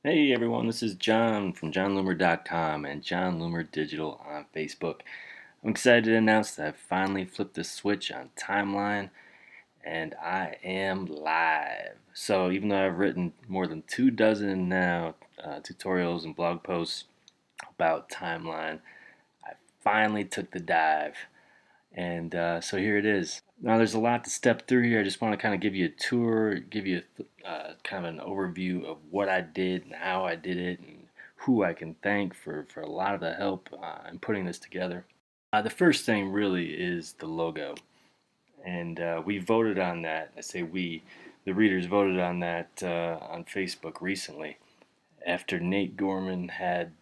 Hey everyone, this is John from JohnLoomer.com and John Loomer Digital on Facebook. I'm excited to announce that I've finally flipped the switch on Timeline and I am live. So even though I've written more than 2 dozen now tutorials and blog posts about Timeline, I finally took the dive. And so here it is. Now there's a lot to step through here. I just want to kind of give you a tour, give you kind of an overview of what I did and how I did it and who I can thank for a lot of the help in putting this together. The first thing really is the logo. And we voted on that. I say we, the readers voted on that on Facebook recently after Nate Gorman had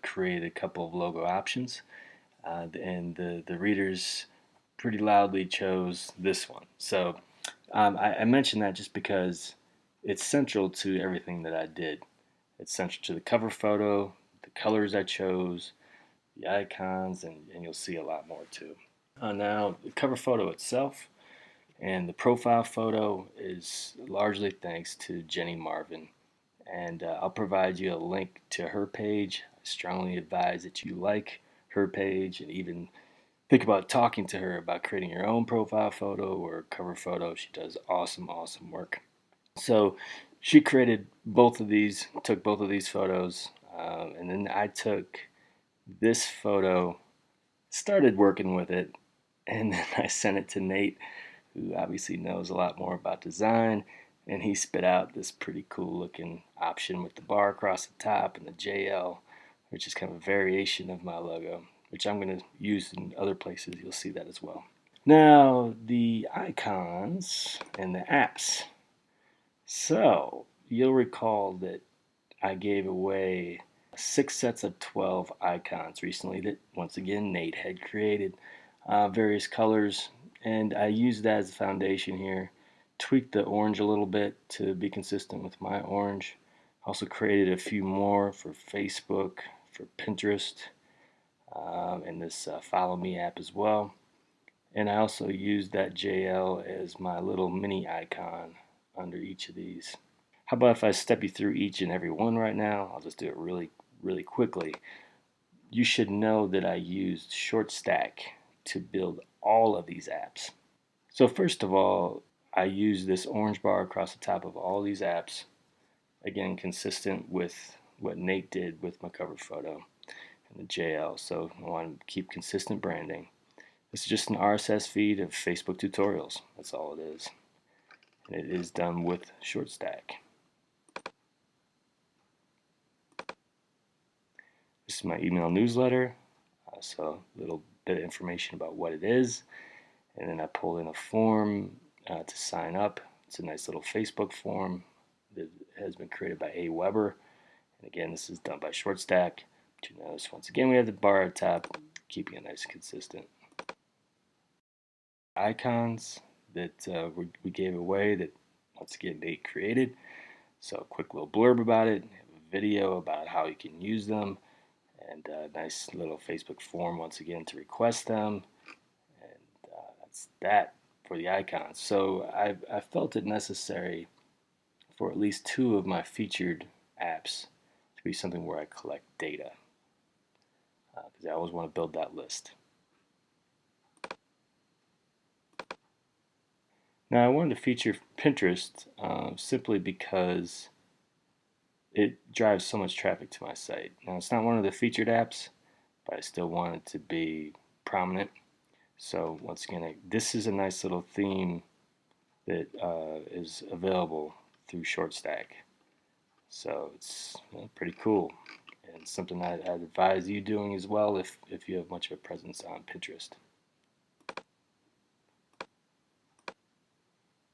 created a couple of logo options. And the readers pretty loudly chose this one. So I mention that just because it's central to everything that I did. It's central to the cover photo, the colors I chose, the icons, and you'll see a lot more too. Now, the cover photo itself and the profile photo is largely thanks to Jenny Marvin. And I'll provide you a link to her page. I strongly advise that you like her page and even think about talking to her about creating your own profile photo or cover photo. She does awesome, awesome work. So she created both of these, took both of these photos, and then I took this photo, started working with it, and then I sent it to Nate, who obviously knows a lot more about design, and he spit out this pretty cool looking option with the bar across the top and the JL, which is kind of a variation of my logo, which I'm going to use in other places. You'll see that as well. Now, the icons and the apps. So, you'll recall that I gave away 6 sets of 12 icons recently that, once again, Nate had created various colors, and I used that as a foundation here. Tweaked the orange a little bit to be consistent with my orange. Also created a few more for Facebook, for Pinterest, and this Follow Me app as well. And I also used that JL as my little mini icon under each of these. How about if I step you through each and every one right now? I'll just do it really, really quickly. You should know that I used ShortStack to build all of these apps. So first of all, I used this orange bar across the top of all these apps. Again, consistent with what Nate did with my cover photo and the JL. So I want to keep consistent branding. This is just an RSS feed of Facebook tutorials. That's all it is. And it is done with ShortStack. This is my email newsletter. So a little bit of information about what it is. And then I pulled in a form to sign up. It's a nice little Facebook form that has been created by A. Weber. And again, this is done by ShortStack. But you notice once again we have the bar at the top, keeping it nice and consistent. Icons that we gave away that once again Nate created. So a quick little blurb about it, a video about how you can use them, and a nice little Facebook form once again to request them. And that's that for the icons. So I felt it necessary for at least 2 of my featured apps to be something where I collect data, because I always want to build that list. Now I wanted to feature Pinterest simply because it drives so much traffic to my site. Now it's not one of the featured apps, but I still want it to be prominent. So once again, this is a nice little theme that is available through ShortStack. So it's pretty cool, and something I'd advise you doing as well if you have much of a presence on Pinterest.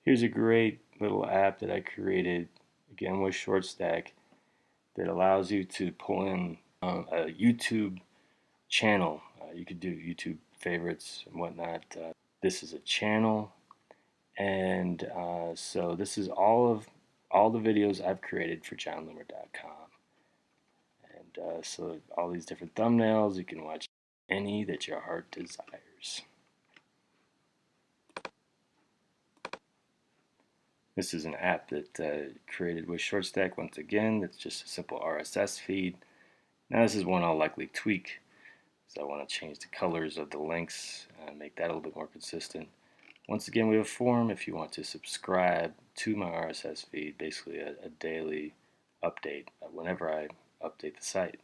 Here's a great little app that I created, again with ShortStack, that allows you to pull in a YouTube channel. You could do YouTube favorites and whatnot. This is a channel, and so this is all the videos I've created for JohnLoomer.com. And so all these different thumbnails, you can watch any that your heart desires. This is an app that created with ShortStack. Once again, it's just a simple RSS feed. Now this is one I'll likely tweak, so I want to change the colors of the links, make that a little bit more consistent. Once again, we have a form if you want to subscribe to my RSS feed, basically a daily update whenever I update the site.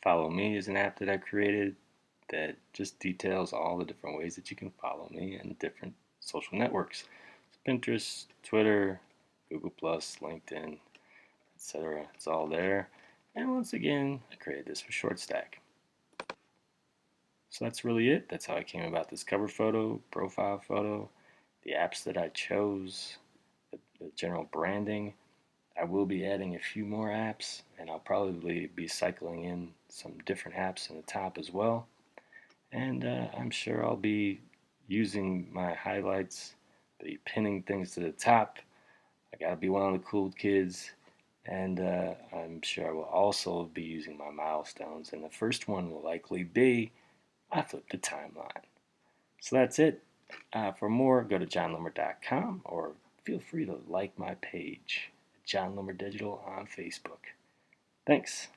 Follow Me is an app that I created that just details all the different ways that you can follow me in different social networks. Pinterest, Twitter, Google+, LinkedIn, etc. It's all there. And once again, I created this for ShortStack. So that's really it. That's how I came about this cover photo, profile photo, the apps that I chose, the general branding. I will be adding a few more apps, and I'll probably be cycling in some different apps in the top as well. And I'm sure I'll be using my highlights, be pinning things to the top. I gotta be one of the cool kids. And I'm sure I will also be using my milestones. And the first one will likely be I flipped the timeline. So that's it. For more, go to johnloomer.com or feel free to like my page, John Loomer Digital on Facebook. Thanks.